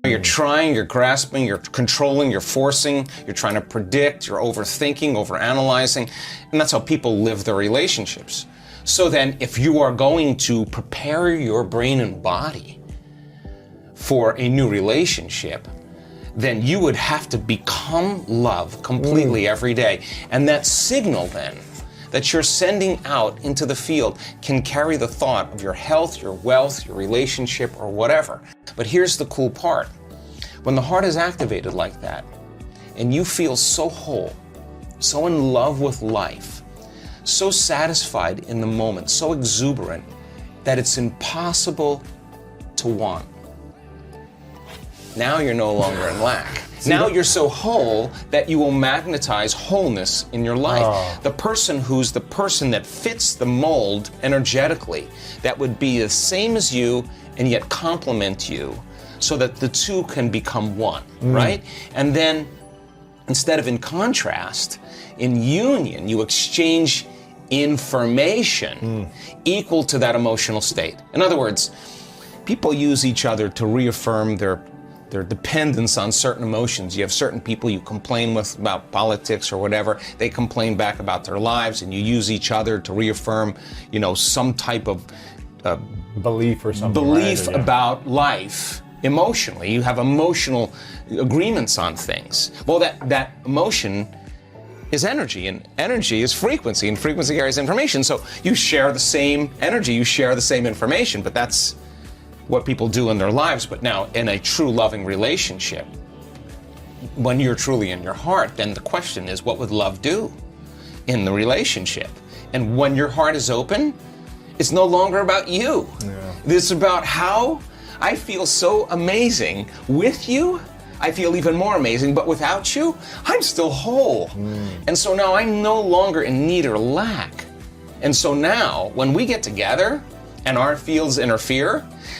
You're trying, you're grasping, you're controlling, you're forcing, you're trying to predict, you're overthinking, overanalyzing, and that's how people live their relationships. So then, if you are going to prepare your brain and body for a new relationship, then you would have to become love completely every day. And that signal then that you're sending out into the field can carry the thought of your health, your wealth, your relationship, or whatever. But here's the cool part. When the heart is activated like that, and you feel so whole, so in love with life, so satisfied in the moment, so exuberant, that it's impossible to want. Now you're no longer in lack. Now you're so whole that you will magnetize wholeness in your life. The person who's the person that fits the mold energetically, that would be the same as you and yet complement you, so that the two can become one, right? And then, instead of in contrast, in union, you exchange information equal to that emotional state. In other words, people use each other to reaffirm their dependence on certain emotions. You have certain people you complain with about politics or whatever, they complain back about their lives, and you use each other to reaffirm, you know, some type of belief or something. Belief right? about life. Emotionally, you have emotional agreements on things. Well, that emotion is energy, and energy is frequency, and frequency carries information. So you share the same energy, you share the same information, but that's what people do in their lives. But now, in a true loving relationship, when you're truly in your heart, then the question is, what would love do in the relationship? And when your heart is open, it's no longer about you. Yeah. It's about how I feel so amazing with you. I feel even more amazing, but without you, I'm still whole. And so now I'm no longer in need or lack. And so now, when we get together and our fields interfere,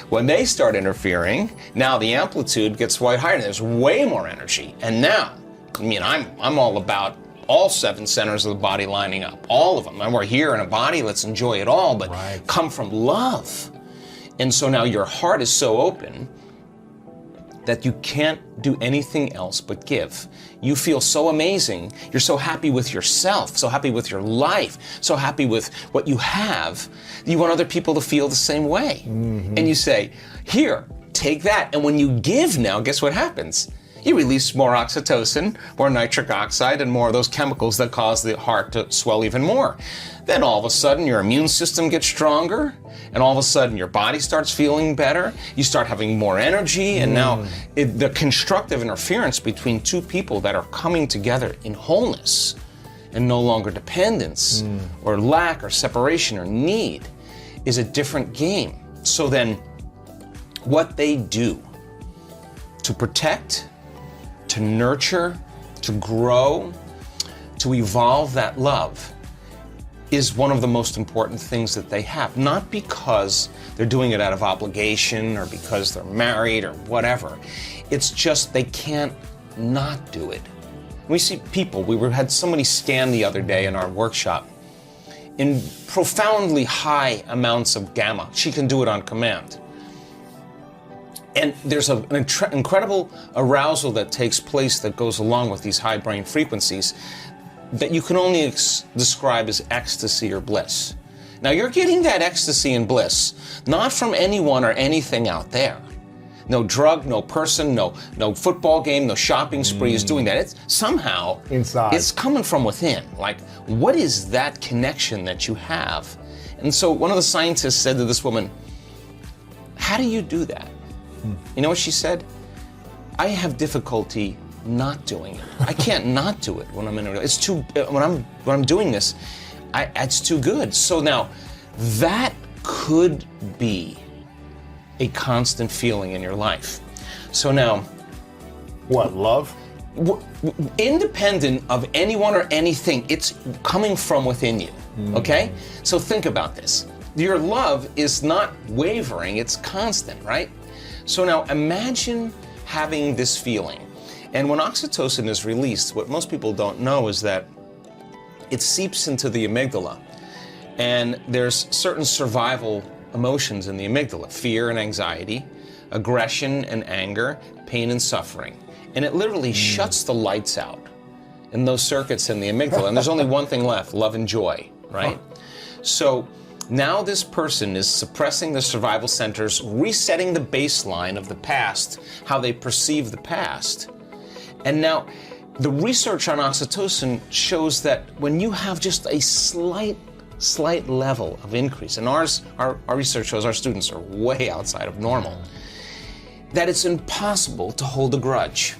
when they start interfering, now the amplitude gets way higher and there's way more energy. And now, I mean, I'm all about all 7 centers of the body lining up, all of them. And we're here in a body, let's enjoy it all, but come from love. And so now your heart is so open that you can't do anything else but give. You feel so amazing. You're so happy with yourself, so happy with your life, so happy with what you have. You want other people to feel the same way. And you say, here, take that. And when you give now, guess what happens? You release more oxytocin, more nitric oxide, and more of those chemicals that cause the heart to swell even more. Then all of a sudden your immune system gets stronger, and all of a sudden your body starts feeling better, you start having more energy, and now the constructive interference between two people that are coming together in wholeness and no longer dependence or lack or separation or need is a different game. So then what they do to protect, to nurture, to grow, to evolve that love is one of the most important things that they have. Not because they're doing it out of obligation or because they're married or whatever. It's just they can't not do it. We see people, we had somebody scan the other day in our workshop in profoundly high amounts of gamma. She can do it on command. And there's an incredible arousal that takes place that goes along with these high brain frequencies that you can only describe as ecstasy or bliss. Now you're getting that ecstasy and bliss not from anyone or anything out there. No drug, no person, no football game, no shopping spree is doing that. It's somehow inside. It's coming from within. Like, what is that connection that you have? And so one of the scientists said to this woman, how do you do that? You know what she said? I have difficulty not doing it. I can't not do it when I'm in a relationship. It's too, when I'm doing this, it's too good. So now, that could be a constant feeling in your life. So now, what, love? Independent of anyone or anything, it's coming from within you, okay? So think about this. Your love is not wavering, it's constant, right? So now imagine having this feeling. And when oxytocin is released, what most people don't know is that it seeps into the amygdala. And there's certain survival emotions in the amygdala, fear and anxiety, aggression and anger, pain and suffering. And it literally shuts the lights out in those circuits in the amygdala. And there's only one thing left, love and joy, right? So now this person is suppressing the survival centers, resetting the baseline of the past, how they perceive the past. And now the research on oxytocin shows that when you have just a slight level of increase, and our research shows our students are way outside of normal, that it's impossible to hold a grudge.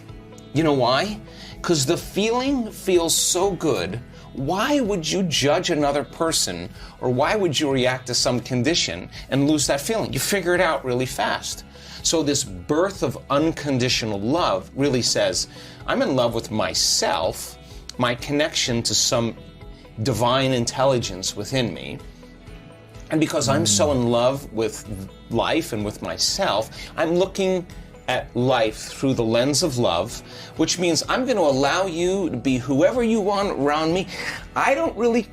You know why? Because the feeling feels so good. Why would you judge another person, or why would you react to some condition and lose that feeling? You figure it out really fast. So this birth of unconditional love really says, I'm in love with myself, my connection to some divine intelligence within me. And because I'm so in love with life and with myself, I'm looking at life through the lens of love, which means I'm going to allow you to be whoever you want around me. I don't really,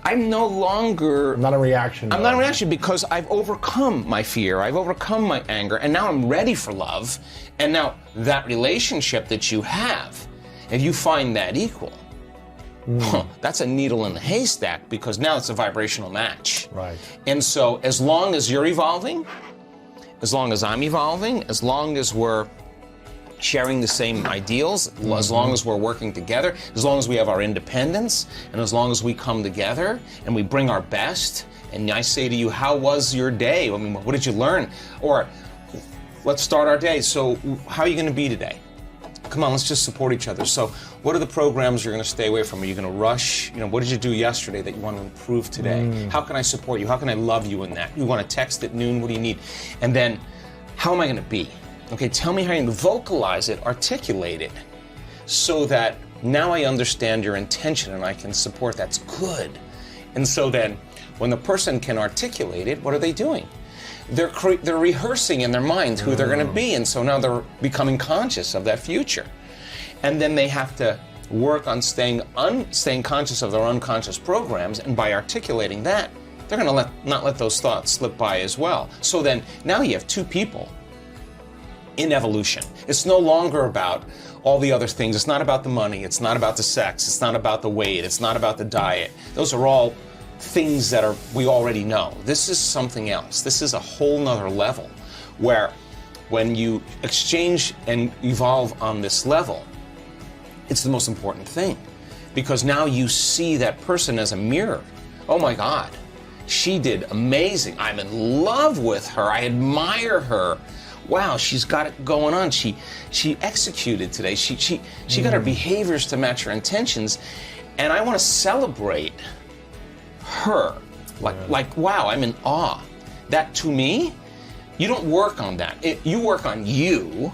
I'm no longer... I'm not a reaction. I'm not a reaction because I've overcome my fear, I've overcome my anger, and now I'm ready for love. And now that relationship that you have, if you find that equal, that's a needle in the haystack, because now it's a vibrational match. Right. And so as long as you're evolving, as long as I'm evolving, as long as we're sharing the same ideals, as long as we're working together, as long as we have our independence, and as long as we come together and we bring our best, and I say to you, how was your day? I mean, what did you learn? Or, let's start our day. So, how are you going to be today? Come on, let's just support each other. So, what are the programs you're going to stay away from? Are you going to rush? You know, what did you do yesterday that you want to improve today? How can I support you? How can I love you in that? You want to text at noon? What do you need? And then, how am I going to be? Okay, tell me how you're going to vocalize it, articulate it, so that now I understand your intention and I can support. That's good. And so then, when the person can articulate it, what are they doing? They're rehearsing in their mind who they're going to be, and so now they're becoming conscious of that future. And then they have to work on staying conscious of their unconscious programs, and by articulating that, they're going to not let those thoughts slip by as well. So then, now you have two people in evolution. It's no longer about all the other things. It's not about the money. It's not about the sex. It's not about the weight. It's not about the diet. Those are all things that we already know. This is something else. This is a whole nother level where when you exchange and evolve on this level, it's the most important thing, because now you see that person as a mirror. Oh my God, she did amazing. I'm in love with her. I admire her. Wow, she's got it going on. She executed today. She got her behaviors to match her intentions, and I want to celebrate her. Like wow, I'm in awe. That to me, you don't work on that. You work on you.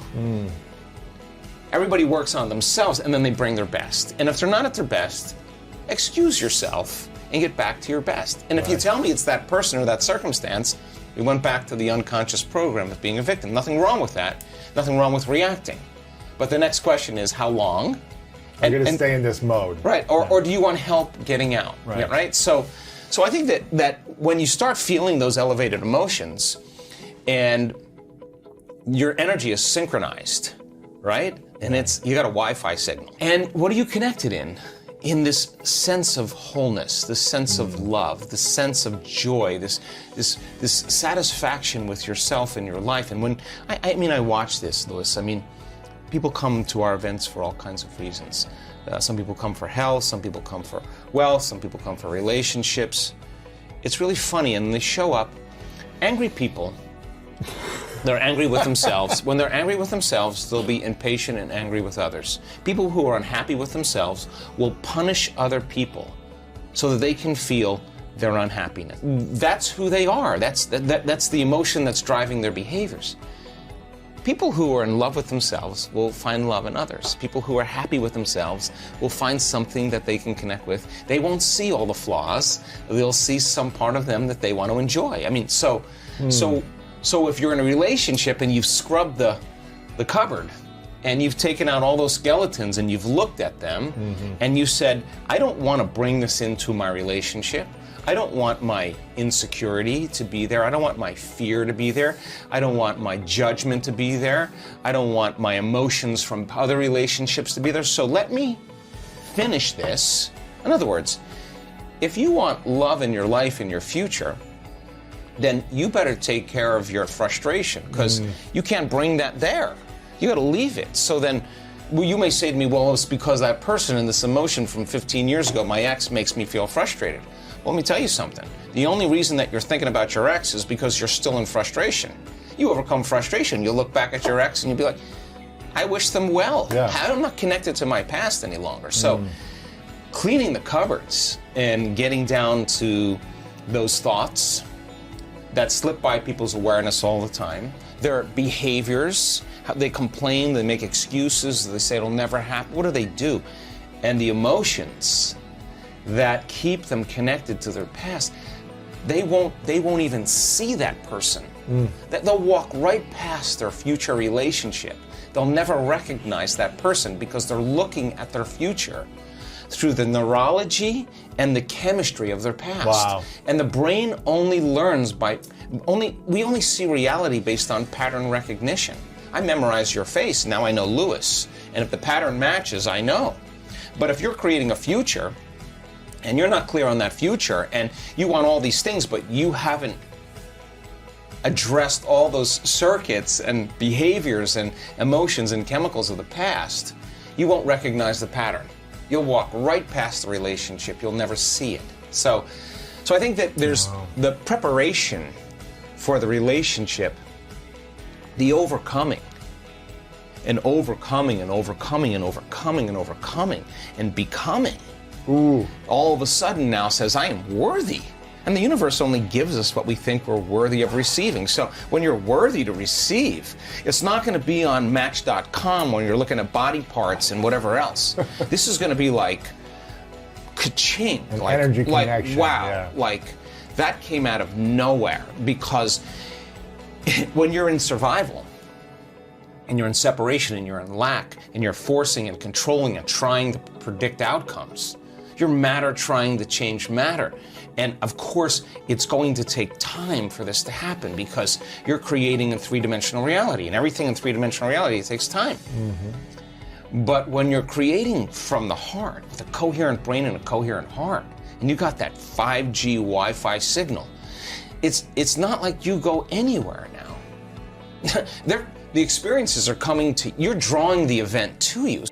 Everybody works on themselves, and then they bring their best. And if they're not at their best, excuse yourself and get back to your best. And if you tell me it's that person or that circumstance, we went back to the unconscious program of being a victim. Nothing wrong with that. Nothing wrong with reacting. But the next question is, how long? I'm going to stay in this mode. Right. Or do you want help getting out? Right. Yeah, right? So I think that when you start feeling those elevated emotions and your energy is synchronized, right? And you got a Wi-Fi signal. And what are you connected in? In this sense of wholeness, this sense of love, this sense of joy, this satisfaction with yourself and your life. And when I watch this, Louis. I mean, people come to our events for all kinds of reasons. Some people come for health, some people come for wealth, some people come for relationships. It's really funny, and they show up, angry people. They're angry with themselves. When they're angry with themselves, they'll be impatient and angry with others. People who are unhappy with themselves will punish other people so that they can feel their unhappiness. That's who they are. That's the emotion that's driving their behaviors. People who are in love with themselves will find love in others. People who are happy with themselves will find something that they can connect with. They won't see all the flaws. They'll see some part of them that they want to enjoy. I mean, so if you're in a relationship and you've scrubbed the cupboard and you've taken out all those skeletons and you've looked at them and you said, I don't want to bring this into my relationship. I don't want my insecurity to be there. I don't want my fear to be there. I don't want my judgment to be there. I don't want my emotions from other relationships to be there. So let me finish this. In other words, if you want love in your life, in your future, then you better take care of your frustration, because you can't bring that there. You got to leave it. So then, well, you may say to me, well, it's because that person and this emotion from 15 years ago, my ex, makes me feel frustrated. Well, let me tell you something. The only reason that you're thinking about your ex is because you're still in frustration. You overcome frustration. You'll look back at your ex and you'll be like, I wish them well. Yeah. I'm not connected to my past any longer. So cleaning the cupboards and getting down to those thoughts that slip by people's awareness all the time, their behaviors, how they complain, they make excuses, they say it'll never happen. What do? And the emotions that keep them connected to their past, they won't even see that person. That they'll walk right past their future relationship. They'll never recognize that person because they're looking at their future through the neurology and the chemistry of their past. Wow. And the brain only learns we only see reality based on pattern recognition. I memorize your face, now I know Lewis. And if the pattern matches, I know. But if you're creating a future, and you're not clear on that future, and you want all these things, but you haven't addressed all those circuits and behaviors and emotions and chemicals of the past, you won't recognize the pattern. You'll walk right past the relationship. You'll never see it. So I think that there's the preparation for the relationship, the overcoming, and overcoming and overcoming and overcoming and overcoming and becoming. All of a sudden now says, I am worthy. And the universe only gives us what we think we're worthy of receiving. So when you're worthy to receive, it's not going to be on Match.com when you're looking at body parts and whatever else. This is going to be like ka-ching. An energy connection. Wow. Yeah. Like that came out of nowhere, because when you're in survival and you're in separation and you're in lack and you're forcing and controlling and trying to predict outcomes, you're matter trying to change matter. And of course, it's going to take time for this to happen because you're creating a three-dimensional reality, and everything in three-dimensional reality takes time. But when you're creating from the heart, with a coherent brain and a coherent heart, and you got that 5G Wi-Fi signal, it's not like you go anywhere now. The experiences are coming to, you're drawing the event to you.